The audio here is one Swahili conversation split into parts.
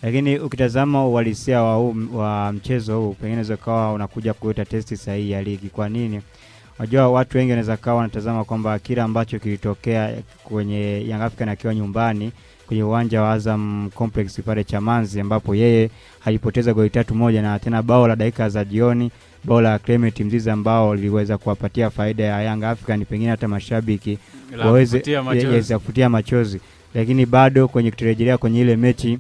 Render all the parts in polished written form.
Lakini ukitazama uhalisia wa mchezo huu, pengine zakawa unakuja kuleta testi sahihi ya ligi. Kwa nini? Unajua watu wengi wanaweza kawa wanatazama kwamba kila ambacho kilitokea kwenye Young African akiwa nyumbani kwenye uwanja wa Azam Complex pale Chamazi, ambapo yeye alipoteza goli 3-1 na tena bao la dakika za jioni, bao la Clement Mzize ambao liliweza kuwapatia faida ya Young African, pengine hata mashabiki waweze kufutia machozi. Lakini bado kwenye kurejelea kwenye ile mechi,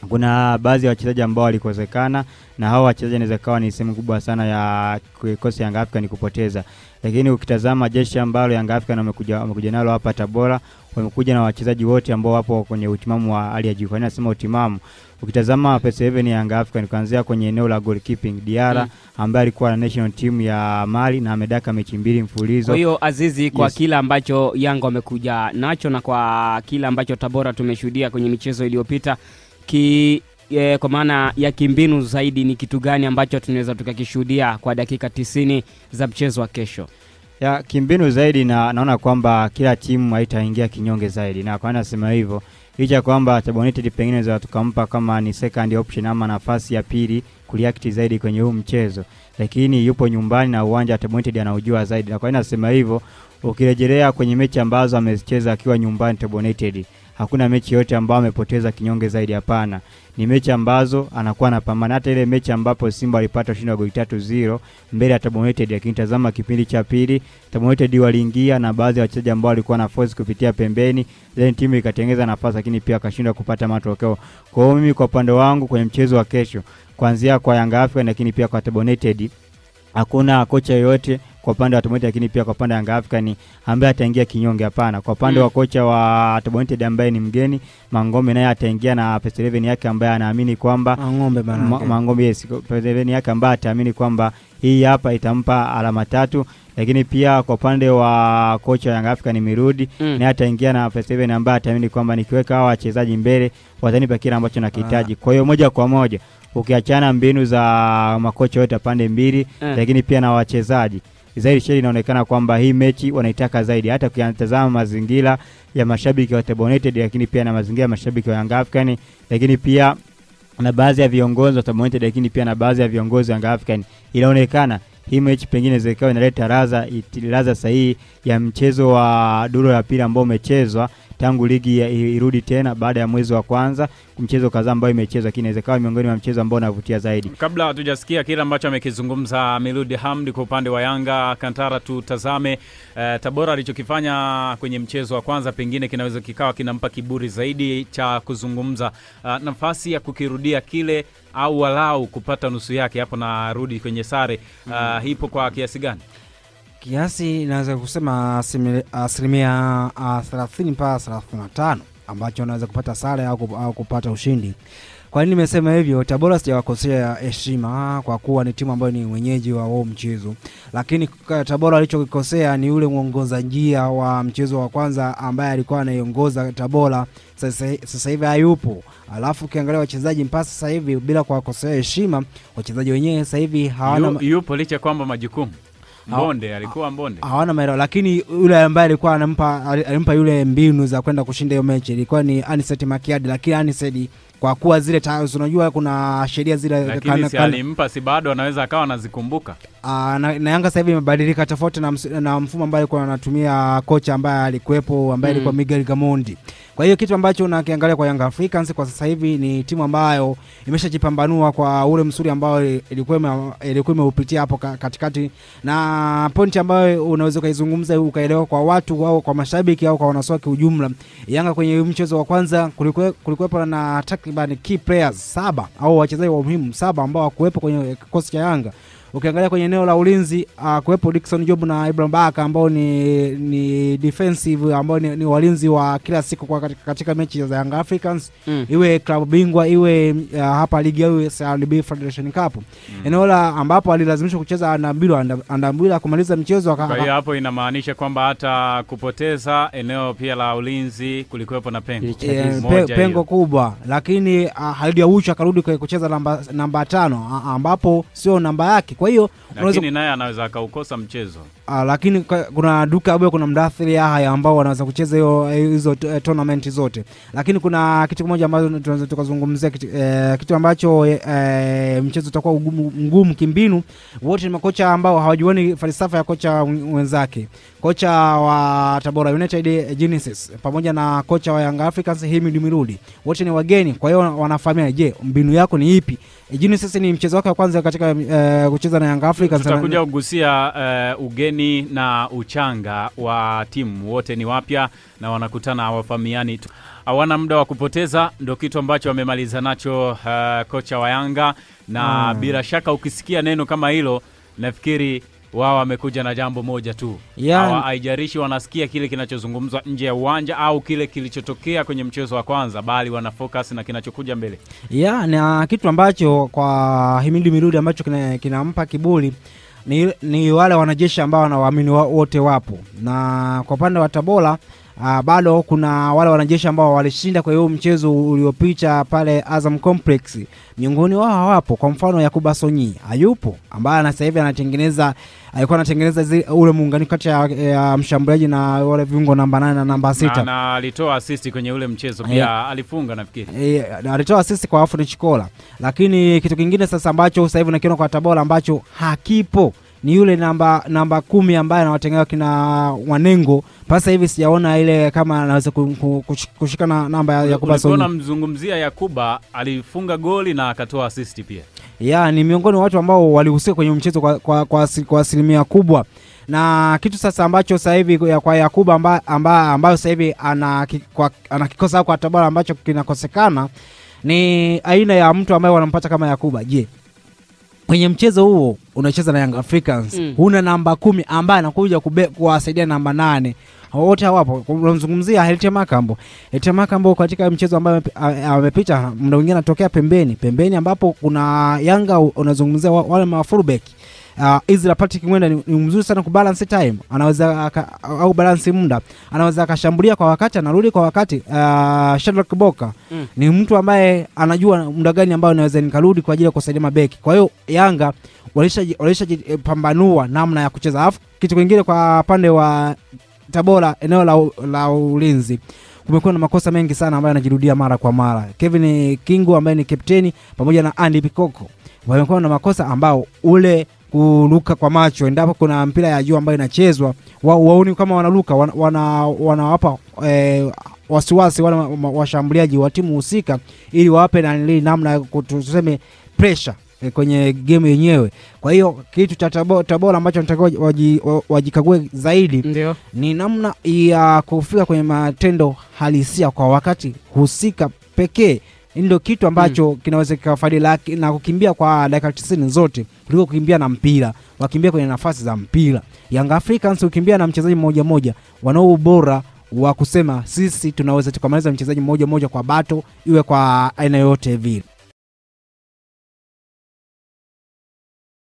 kuna baadhi ya wachezaji ambao walikosekana, na hao wachezaji inaweza kawa ni sehemu kubwa sana ya kukosa Young African kupoteza. Lakini ukitazama jeshi ambalo Young African wamekuja nalo hapa Tabora, wamekuja na wachezaji wote ambao wapo kwenye utimamu wa hali ya juu. Kwa nini nasema utimamu? Ukitazama PS7 ya Young African kuanzia kwenye eneo la goalkeeping, Diara ambaye alikuwa na national team ya Mali na amedaka mechi 2 mfululizo. Kwa hiyo Azizi, kwa kila ambacho Yanga wamekuja nacho na kwa kila ambacho Tabora tumeshuhudia kwenye michezo iliyopita, kwa maana ya kimbinu zaidi, ni kitu gani ambacho tunaweza tukakishuhudia kwa dakika 90 za mchezo wa kesho? Ya kimbinu zaidi, na naona kwamba kila timu haitaingia kinyonge zaidi. Na kwa nini nasema hivyo? Licha kwamba Tabora United pengine za tukampa kama ni second option ama nafasi ya pili kureact zaidi kwenye huu mchezo, lakini yupo nyumbani na uwanja Tabora United anaujua zaidi. Na kwa nini nasema hivyo? Ukirejelea kwenye mechi ambazo amezicheza akiwa nyumbani Tabora United, hakuna mechi yote ambayo amepoteza kinyonge zaidi, hapana. Ni mechi ambazo anakuwa anapambana. Hata ile mechi ambapo Simba alipata ushindi wa goli 3-0 mbele ya Tabora United, lakini tazama kipindi cha pili Tabora United waliingia na baadhi ya wachezaji ambao walikuwa na force kupitia pembeni, then timu ikatengeneza nafasi lakini pia akashindwa kupata matokeo. Kwa hiyo mimi kwa upande wangu kwenye mchezo wa kesho, kuanzia kwa Young Africans lakini pia kwa Tabora United, hakuna kocha yoyote kwa upande wa Tabora United lakini pia kwa upande wa Young Africans ambaye ataingia kinyonge, hapana. Kwa upande wa kocha wa Tabora United ambaye ni mgeni Mangombe, naye ataingia na PS11 yake ambaye anaamini kwamba Mangombe PS11 yake ambaye ataamini kwamba hii hapa itampa alama 3. Lakini pia kwa upande wa kocha wa Young Africans Mirudi, naye ataingia na PS11 ambaye ataamini kwamba nikiweka hao wachezaji mbele watanipa kile ambacho nakihitaji. Kwa hiyo moja kwa moja ukiachana mbinu za makocha wote pande mbili, lakini pia na wachezaji zaidi, sheli inaonekana kwamba hii mechi wanaitaka zaidi. Hata ukitazama mazingira ya mashabiki wa Tabora United, lakini pia na mazingira ya mashabiki wa Young Africans, lakini pia na baadhi ya viongozi wa Tabora United, lakini pia na baadhi ya viongozi wa Young Africans, inaonekana hii mechi pengine zikao inaleta raza sahihi ya mchezo wa duru ya pili ambao umechezwa tangu ligi irudi tena baada ya mwezi wa kwanza, mchezo kadhaa ambao imechezwa, lakini inawezekana miongoni mwa mchezo ambao unavutia zaidi. Kabla hatujasikia kile ambacho amekizungumza Miludi Hamdi kwa upande wa Yanga, Kantara, tutazame Tabora alichokifanya kwenye mchezo wa kwanza, pengine kinaweza kikawa kinampa kiburi zaidi cha kuzungumza nafasi ya kukirudia kile au walau kupata nusu yake hapo na rudi kwenye sare. Hipo kwa kiasi gani? Kiasi naweza kusema asilimia 30 mpaka 35 ambacho anaweza kupata sare au kupata ushindi. Kwa nini nimesema hivyo? Tabora sijawakosea heshima kwa kuwa ni timu ambayo ni wenyeji wa wao mchezo, lakini Tabora alichokikosea ni ule muongoza njia wa mchezo wa kwanza ambaye alikuwa anaiongoza Tabora, sasa hivi hayupo. Alafu ukiangalia wachezaji mpaka sasa hivi, bila kuwakosea heshima, wachezaji wenyewe sasa hivi hawana yupo licha kwamba majukumu Mbonde alikuwa Mbonde hawana maelewa, lakini yule ambaye alikuwa alimpa yule mbinu za kwenda kushinda hiyo mechi ilikuwa ni Aniseti Makiadi. Lakini Aniseti kwa kuwa zile unajua kuna sheria zile, lakini si alimpa, si bado anaweza akawa anazikumbuka. Na Yanga sasa hivi imebadilika tofauti na mfumo ambao alikuwa anatumia kocha ambaye alikuwepo ambaye alikuwa Miguel Gamondi. Kwa hiyo kitu ambacho unakiangalia kwa Young Africans kwa sasa hivi ni timu ambayo imeshajipambanua kwa ule msuri ambao ilikuwa imeupitia hapo katikati, na pointi ambayo unaweza kuizungumza ukaelewa kwa watu au kwa mashabiki au kwa wanasoka ujumla. Yanga kwenye mchezo wa kwanza kulikuwepo na takriban key players 7 au wachezaji wa muhimu 7 ambao wakuwepo kwenye kikosi cha Yanga. Ukiangalia kwenye eneo la ulinzi kuwepo Dickson Job na Ibrahim Baka ambao ni defensive ambao ni walinzi wa kila siku kwa katika mechi za Young Africans, iwe klabu bingwa iwe hapa ligi au CRDB Federation Cup. Eneo la ambapo alilazimishwa kucheza Andambwila kumaliza mchezo. Kwa hiyo hapo inamaanisha kwamba hata kupoteza eneo pia la ulinzi kulikuwepo na pengo kubwa, lakini Halid Awuch akarudi kucheza namba 5 ambapo sio namba yake. Kwa hiyo lakini naye anaweza akaukosa mchezo. Lakini kuna Duke Abuya, kuna Mdathiri Yahya ambao wanaweza kucheza hizo tournament zote. Lakini kuna kitu kimoja ambacho tunaweza tukazungumzia, kitu ambacho mchezo utakuwa mgumu kimbinu. Wote ni makocha ambao hawajuani falsafa ya kocha wenzake. Kocha wa Tabora United Genesis pamoja na kocha wa Young Africans Himid Miludi, wote ni wageni, kwa hiyo wanafahamiana. Je, mbinu yako ni ipi? Genesis ni mchezo wake wa kwanza katika kucheza na Young Africans. Tutakuja kugusia ugeni na uchanga wa timu, wote ni wapya na wanakutana, hawafahamiani, hawana muda wa kupoteza, ndio kitu ambacho wamemaliza nacho kocha wa Yanga na bila shaka ukisikia neno kama hilo nafikiri wao wamekuja na jambo moja tu. Haijarishi wanasikia kile kinachozungumzwa nje ya uwanja au kile kilichotokea kwenye mchezo wa kwanza, bali wana focus na kinachokuja mbele. Na kitu ambacho kwa Himidi Miludi ambacho kinampa kiburi ni wale wanajeshi ambao wanawaamini wote wapo. Na kwa upande wa Tabora bado kuna wale wanajeshi ambao walishinda kwa hiyo mchezo uliopita pale Azam Complex. Miongoni wao hawapo. Kwa mfano Yakuba Sonyi hayupo, ambaye sasa hivi alikuwa anatengeneza ule muunganiko kati ya mshambuliaji na wale viungo namba 8 na namba 6. Na alitoa assist kwenye ule mchezo pia, alifunga nafikiri. Alitoa assist kwa Afro Chikola. Lakini kitu kingine sasa ambacho sasa hivi nakiona kwa Tabora ambacho hakipo ni yule namba 10 ambaye anawatengeneza kina Wanengo. Sasa hivi sijaona ile kama anaweza kushika na namba ya Yakuba Sonyi. Unaona mzungumzia Yakuba alifunga goli na akatoa assist pia. Ni miongoni wa watu ambao walihusika kwenye mchezo kwa asilimia kubwa. Na kitu sasa ambacho sasa hivi kwa Yakuba ambayo sasa hivi anakikosa kwa Tabora ambacho kinakosekana ni aina ya mtu ambaye wanampata kama Yakuba. Je, kwenye mchezo huo unacheza na Young Africans, huna namba 10 ambaye anakuja kuwasaidia namba 8. Wote hawapo. Unamzungumzia Helite Makambo katika mchezo ambao amepita, muda mwingine anatokea pembeni ambapo kuna Yanga unazungumzia wale mafullback. Izra Patrick Mwenda ni mzuri sana ku balance time, anaweza au balance muda, anaweza akashambulia kwa wakati, anarudi kwa wakati. Shadrack Boka ni mtu ambaye anajua muda gani ambao anaweza nikarudi kwa ajili ya kusaidia mabeki. Kwa hiyo Yanga walishapambanua namna ya kucheza. Alafu kitu kingine kwa pande wa Tabora, eneo la ulinzi kumekuwa na makosa mengi sana ambayo yanajirudia mara kwa mara. Kevin Kingu ambaye ni kapteni pamoja na Andy Pikoko wamekuwa na makosa ambao ule kuruka kwa macho, endapo kuna mpira ya juu ambayo inachezwa waoni kama wanaruka, wanawapa wasiwasi wale washambuliaji wa timu husika, ili wawape namna tuseme pressure kwenye game yenyewe. Kwa hiyo kitu cha Tabora ambacho nataka wajikague zaidi ni namna ya kufika kwenye matendo halisia kwa wakati husika pekee. Ndio kitu ambacho kinaweza kikafadhili na kukimbia kwa dakika 90 zote kuliko kukimbia na mpira. Wakimbia kwenye nafasi za mpira. Young Africans ukimbia na mchezaji mmoja, wanao ubora wa kusema sisi tunaweza tukamaliza mchezaji mmoja kwa bato, iwe kwa aina yote vile.